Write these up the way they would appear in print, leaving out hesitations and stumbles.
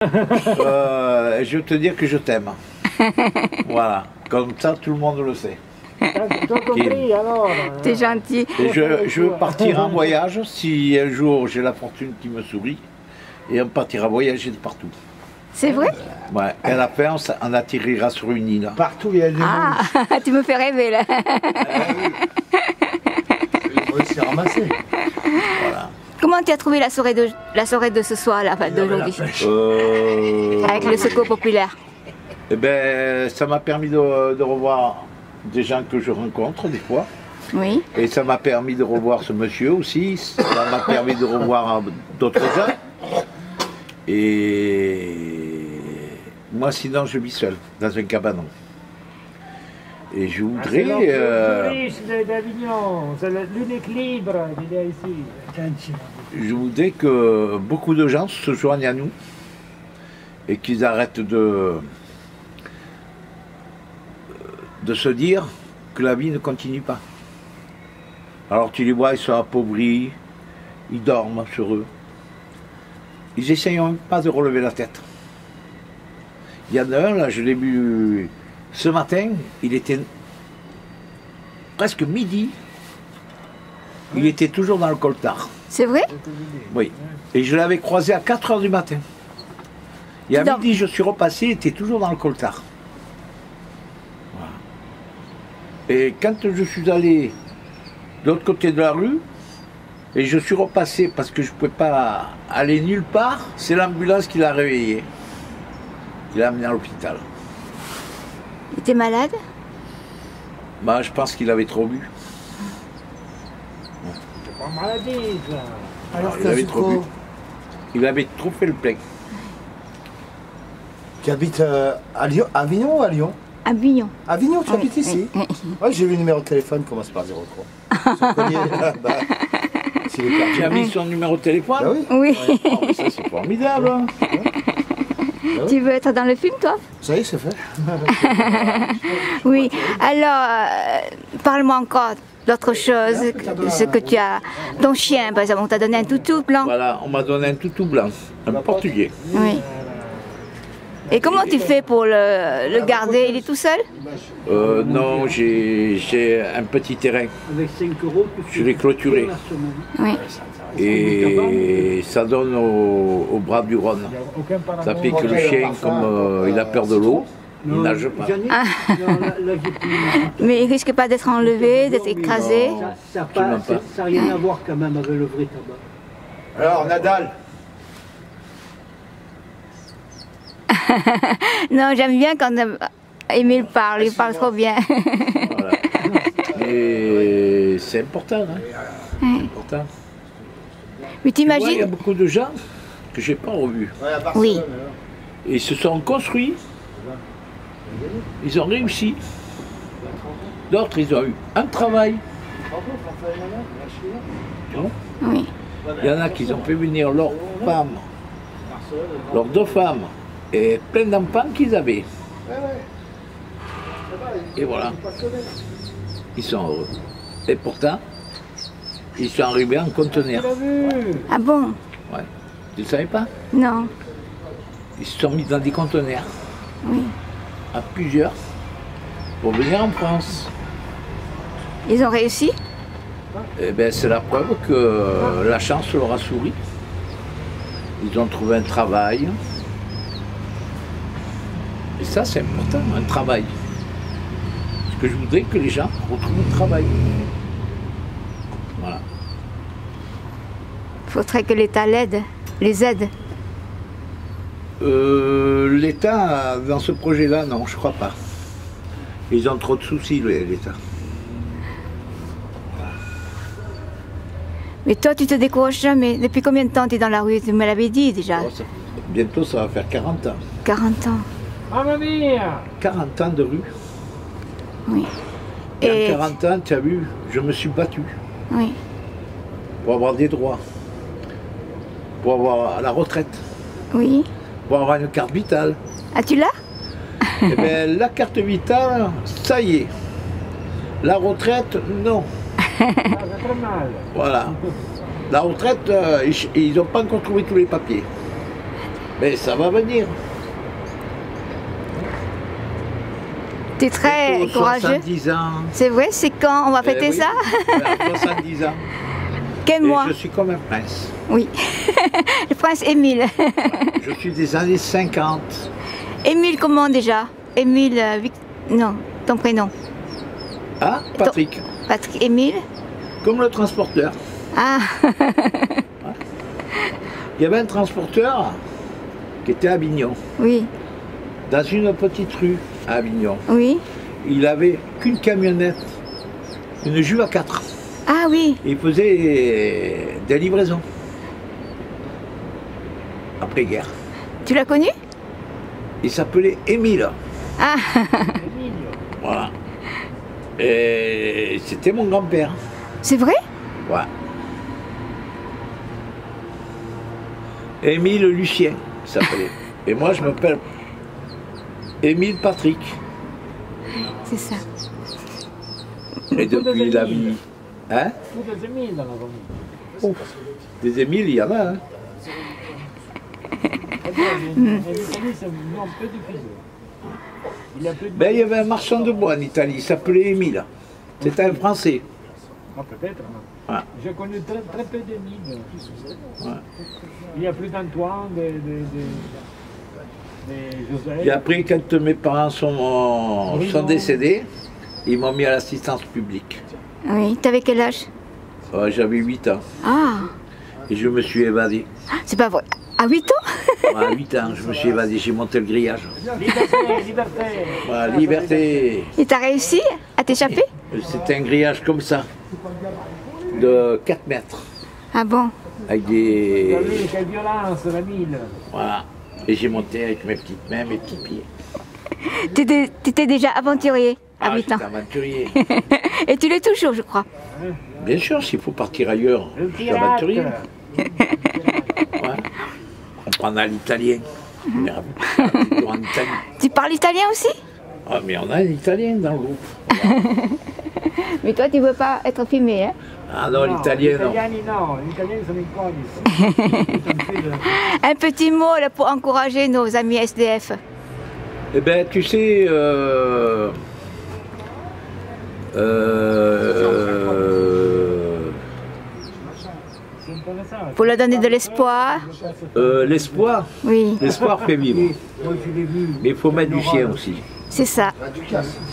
Je veux te dire que je t'aime. Voilà, comme ça tout le monde le sait. T'as compris alors? T'es gentil. Et je veux partir en voyage si un jour j'ai la fortune qui me sourit. Et on partira voyager de partout. C'est vrai? Ouais. Et à la fin, on atterrira sur une île. Partout il y a des Ah, tu me fais rêver là. Il faut aussi ramasser. Voilà. Comment tu as trouvé la soirée de ce soir, là, enfin, d'aujourd'hui, avec le Secours populaire? Eh ben, ça m'a permis de revoir des gens que je rencontre des fois. Oui. Et ça m'a permis de revoir ce monsieur aussi. Ça m'a permis de revoir d'autres gens. Et moi, sinon, je vis seul, dans un cabanon. Et je voudrais... d'Avignon, c'est l'unique libre qu'il y a ici. Je voudrais que beaucoup de gens se joignent à nous et qu'ils arrêtent de se dire que la vie ne continue pas. Alors tu les vois, ils sont appauvris, ils dorment sur eux. Ils n'essayent même pas de relever la tête. Il y en a un, là, je l'ai vu ce matin, il était presque midi, il était toujours dans le coltard. C'est vrai? Oui. Et je l'avais croisé à 4 h du matin. Et à midi, je suis repassé, il était toujours dans le coltard. Voilà. Et quand je suis allé de l'autre côté de la rue, et je suis repassé parce que je ne pouvais pas aller nulle part, c'est l'ambulance qui l'a réveillé. Il l'a amené à l'hôpital. Il était malade? Bah, je pense qu'il avait trop bu. C'est pas maladie, ça. Alors, il avait trop bu. Il avait trop fait le plein. Tu habites à Lyon, Avignon ou à Lyon? Avignon. Avignon, tu Oui, habites ici? oui, Ouais, j'ai vu le numéro de téléphone, commence par 03. Son collier, là, bah, c'est le quartier. Tu as mis son numéro de téléphone? Ah oui? Oui. Oh, mais ça, c'est formidable. Hein. Tu veux être dans le film, toi? Ça y est, c'est fait. Oui. Alors, parle-moi encore d'autre chose, ce que tu as... Ton chien, par exemple, on t'a donné un toutou blanc. Voilà, on m'a donné un toutou blanc, un portugais. Oui. Et comment tu fais pour le garder? Il est tout seul? Non, j'ai un petit terrain. Je l'ai clôturé. Oui. Et ça donne au bras du Rhône. Ça fait que le chien, comme il a peur de l'eau, il nage pas. Ah. Mais il risque pas d'être enlevé, d'être écrasé? Ça n'a rien à voir quand même avec le vrai tabac. Alors, Nadal. Non, j'aime bien quand Émile parle, il parle trop bien. Voilà. Et c'est important, hein. C'est important. Mais Tu vois, il y a t'imagines? beaucoup de gens que j'ai pas revus. Oui. Et ils se sont construits. Ils ont réussi. D'autres, ils ont eu un travail. Oui. Il y en a qui ont fait venir leurs femmes, leurs 2 femmes, et plein d'enfants qu'ils avaient. Et voilà. Ils sont heureux. Et pourtant, ils sont arrivés en conteneur. Ah bon? Ouais. Tu ne savais pas? Non. Ils se sont mis dans des conteneurs. Oui. À plusieurs. Pour venir en France. Ils ont réussi? Eh bien, c'est la preuve que la chance leur a souri. Ils ont trouvé un travail. Et ça, c'est important, un travail. Parce que je voudrais que les gens retrouvent un travail. Voilà. Il faudrait que l'État les aide. L'État, dans ce projet-là, non, je crois pas. Ils ont trop de soucis, l'État. Mais toi, tu te décourages jamais. Depuis combien de temps tu es dans la rue? Tu me l'avais dit déjà. Oh, bientôt, ça va faire 40 ans. 40 ans. Mamma mia! 40 ans de rue. Oui. Et en 40 ans, tu as vu, je me suis battu. Oui. Pour avoir des droits. Pour avoir la retraite. Oui. Pour avoir une carte vitale. Ah, tu l'as? Eh bien, la carte vitale, ça y est. La retraite, non. Très mal. Voilà. La retraite, ils n'ont pas encore trouvé tous les papiers. Mais ça va venir. Tu es très Bientôt courageux. 70 ans. C'est vrai, c'est quand on va fêter Oui. ça? À 70 ans. Quel Et mois? je suis comme un prince. Oui. Le prince Émile. Je suis des années 50. Émile comment déjà? Émile, non, ton prénom. Ah, Patrick. Patrick Émile? Comme le transporteur. Ah, Il y avait un transporteur qui était à Avignon, oui, dans une petite rue à Avignon. oui. Il avait qu'une camionnette, une Juve à 4. Ah oui, Il faisait des livraisons. Après-guerre. tu l'as connu? Il s'appelait Émile. Ah, Voilà. Et c'était mon grand-père. c'est vrai? Ouais. Émile Lucien, il s'appelait. Et moi, je m'appelle Émile Patrick. C'est ça. Et depuis la vie. Hein? Tous des Émiles dans la famille. Des Émiles, il y en a. Hein? L'Italie, c'est un peu difficile. Il a plus de... Ben, il y avait un marchand de bois en Italie, il s'appelait Émile. C'était un Français. Ah, peut-être, non. Ouais. J'ai connu très peu d'Émiles. Ouais. Il y a plus d'Antoine, de Joseph. Et après, quand mes parents sont décédés, ils m'ont mis à l'assistance publique. Oui, t'avais quel âge? J'avais 8 ans. Ah, Et je me suis évadé. c'est pas vrai. À 8 ans? À 8 ans, je me suis évadé, j'ai monté le grillage. Liberté, liberté. Voilà, liberté. Et t'as réussi à t'échapper? C'était un grillage comme ça, de 4 mètres, Ah bon? avec T'as des... vu quelle violence, la mine. Voilà. Et j'ai monté avec mes petites mains, mes petits pieds. T'étais déjà aventurier à 8 ans. J'étais aventurier. Et tu l'es toujours, je crois. Bien sûr, s'il faut partir ailleurs, Le je suis pirate. aventurier. Ouais. On prend à l'italien. On ira plutôt en Italie. Tu parles italien aussi? Ah, mais on a un italien dans le groupe. Mais toi, tu veux pas être filmé, hein? Ah non, l'italien, non. L'Italiani, non. Gli italiani sono inconnus. Un petit mot là, pour encourager nos amis SDF. Eh bien, tu sais, C'est intéressant. Pour leur donner de l'espoir. l'espoir, Oui, l'espoir fait vivre. Moi, je l'ai vu. Mais il faut mettre du sien aussi. c'est ça.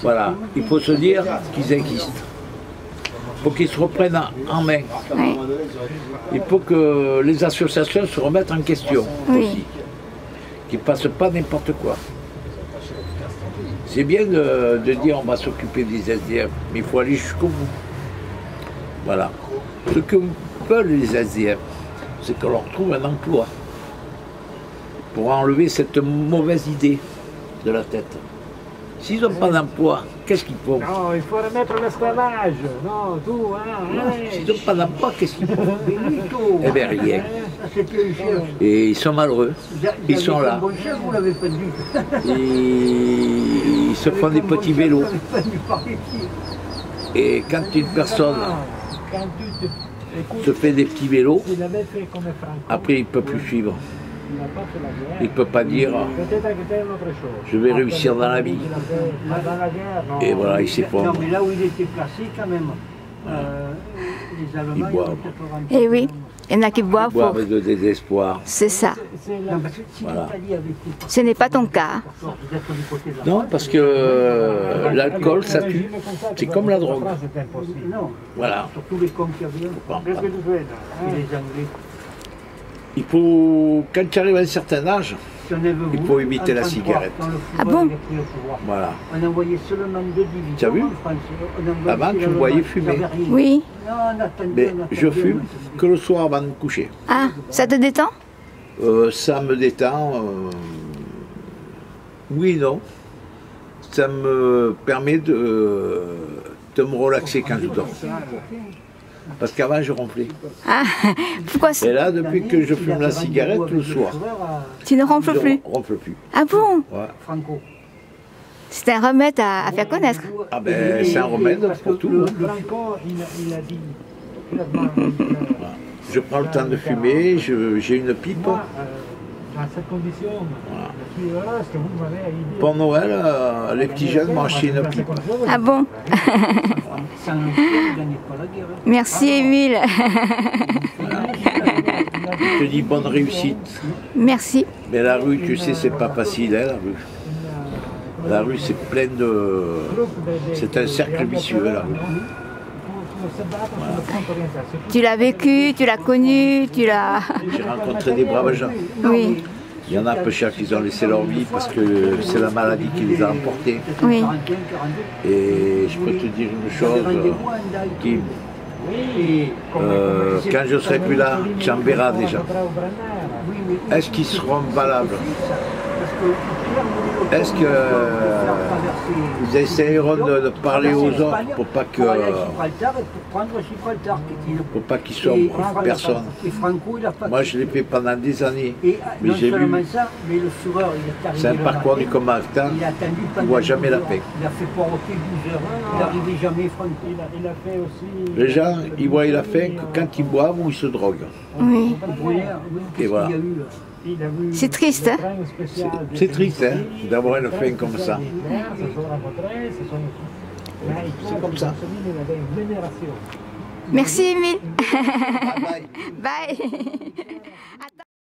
Voilà, il faut se dire qu'ils existent. Il faut qu'ils se reprennent en main. Oui. Il faut que les associations se remettent en question Oui. aussi. Qu'ils ne fassent pas n'importe quoi. C'est bien de dire on va s'occuper des SDF, mais il faut aller jusqu'au bout. Voilà. Ce que veulent les SDF, c'est qu'on leur trouve un emploi pour enlever cette mauvaise idée de la tête. S'ils n'ont pas d'emploi, qu'est-ce qu'ils font? Non, il faut remettre l'esclavage. Non, tout, hein. S'ils n'ont pas d'emploi, qu'est-ce qu'ils font? Benito. Eh bien, rien. C'était un chef. Et ils sont malheureux. Ils sont là. Un bon chef, vous l'avez pas dit. Ils se font des petits vélos. Et quand une personne Quand tu écoutes, se fait des petits vélos, s'il avait fait comme Franco, après il ne peut plus suivre. il n'a pas fait la guerre. Il ne peut pas dire Peut-être que c'était une autre chose. je vais réussir dans la vie. Il a fait dans la guerre, non. Et voilà, il Non, s'effondre. mais là où il était placé, quand même, les Allemands, Ils boivent. ont peut-être rentré. Et oui, il y en a qui boivent Boire pour... avec de désespoir. C'est ça. C'est la... Non, parce que si Voilà. l'Italie avait été Ce n'est pas ton cas. forte d'être du côté de la Non, France, parce que l'alcool, ça tue. C'est comme la drogue. C'est impossible. non, Voilà. surtout les cons qu'il y avait, Qu'est-ce que tu fais là, et hein? les Anglais. Il faut, quand tu arrives à un certain âge, Tenez-vous, Il faut éviter en la 33, cigarette. quand le Ah football bon avait pris le pouvoir, voilà. on envoyait seulement 2 divisions Tu as vu en France. On envoyait Avant, tu chez me voyais l'Allemagne, fumer. il y avait rien. Oui. Non, on attendait, Mais on je attendait, fume on attendait. que le soir avant de me coucher. Ah, ça te détend? Ça me détend. Oui, non. Ça me permet de me relaxer quand je dors. Parce qu'avant, je ronflais. Ah, pourquoi Et là, depuis que je fume la cigarette le soir, tu ne ronfles je plus? ronfle plus. Ah bon? Ouais. Franco. C'est un remède à faire connaître. Ah ben, c'est un remède pour tout. Hein. Franco, il a dit clairement. Je prends le temps de fumer, j'ai une pipe. Moi, à cette condition, je suis heureux que vous m'avez aidé. Pour Noël, les petits jeunes mangent une pipe. Ah bon? Sans un pied, on ne gagne pas la guerre. Merci Émile. Je te dis bonne réussite. Merci. Mais la rue, tu sais, c'est pas facile, hein, la rue. La rue, c'est plein de... C'est un cercle vicieux, la rue. Tu l'as vécu, tu l'as connu, tu l'as... J'ai rencontré des braves gens. Oui, Il y en a peu chers qui ont laissé leur vie parce que c'est la maladie qui les a emportés. oui. Et je peux te dire une chose, Kim, quand je serai plus là, tu en verras déjà. Est-ce qu'ils seront valables? Est-ce qu'ils essayeront de parler aux autres pour pas que... Pour pas qu'ils soient personne. Moi je l'ai fait pendant des années, mais j'ai vu, c'est un parcours du combattant, il ne voit jamais la paix. Il a fait poireauter 12 heures, il n'arrivait jamais Franco. Il a fait aussi... Les gens, ils voient la faim que quand ils boivent ou ils se droguent. Oui. Et voilà. C'est triste, hein? C'est triste, hein, d'avoir une fin comme ça. C'est comme ça. Merci Émile. Bye bye. Bye.